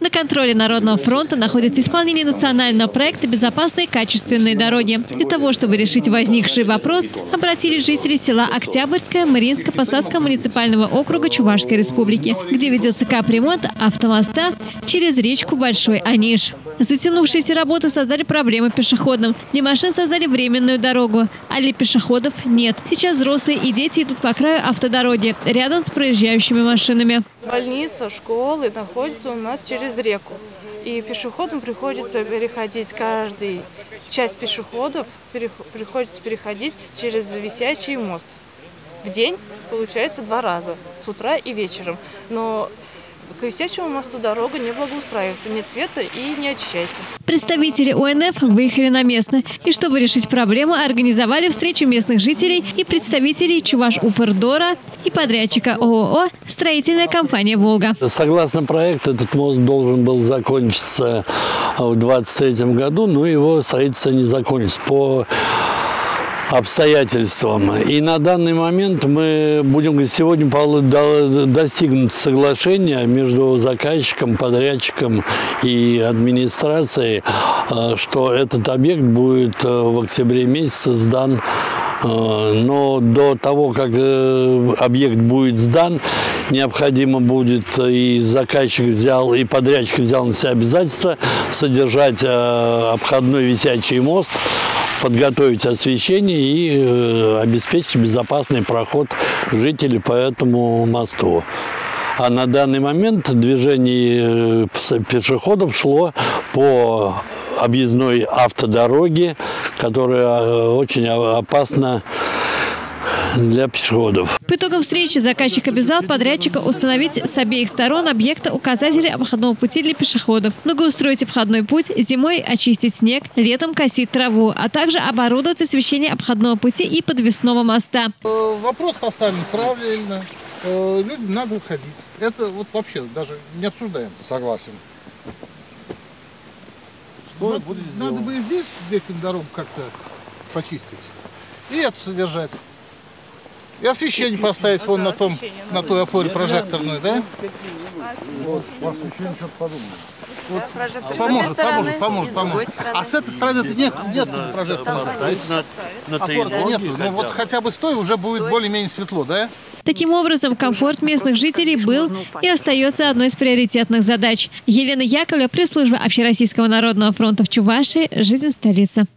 На контроле Народного фронта находится исполнение национального проекта «Безопасные качественные дороги». Для того, чтобы решить возникший вопрос, обратились жители села Октябрьское Мариинско-Посадского муниципального округа Чувашской республики, где ведется капремонт автомоста через речку Большой Аниш. Затянувшиеся работы создали проблемы пешеходам. Для машин создали временную дорогу, а для пешеходов нет. Сейчас взрослые и дети идут по краю автодороги, рядом с проезжающими машинами. Больница, школы находятся у нас через реку. И пешеходам приходится переходить, каждый часть пешеходов приходится переходить через висячий мост. В день получается 2 раза, с утра и вечером. Но к висячему мосту дорога не благоустраивается, нет света и не очищается. Представители ОНФ выехали на место. И чтобы решить проблему, организовали встречу местных жителей и представителей Чувашупрдора и подрядчика ООО «Строительная компания «Волга». Согласно проекту, этот мост должен был закончиться в 2023 году, но его строительство не закончится по обстоятельствам. И на данный момент мы будем сегодня достигнуть соглашения между заказчиком, подрядчиком и администрацией, что этот объект будет в октябре месяце сдан. Но до того, как объект будет сдан, необходимо будет, и заказчик взял, и подрядчик взял на себя обязательство содержать обходной висячий мост, подготовить освещение и обеспечить безопасный проход жителей по этому мосту. А на данный момент движение пешеходов шло по объездной автодороге, которая очень опасна для пешеходов. По итогам встречи заказчик обязал подрядчика установить с обеих сторон объекта указатели обходного пути для пешеходов, благоустроить обходной путь, зимой очистить снег, летом косить траву, а также оборудовать освещение обходного пути и подвесного моста. Вопрос поставлен правильно. Людям надо ходить. Это вот вообще даже не обсуждаем. Согласен. Что будет надо бы и здесь этим дорогу как-то почистить. И эту содержать. И освещение поставить вон на той опоре прожекторную, да? Вот, по освещению что-то подумали. Вот, поможет. А с этой стороны нет прожектора. Опоры нету. Ну вот хотя бы с той уже будет более-менее светло, да? Таким образом, комфорт местных жителей был и остается одной из приоритетных задач. Елена Яковлева, пресс-служба Общероссийского народного фронта в Чувашии, «Жизнь столицы».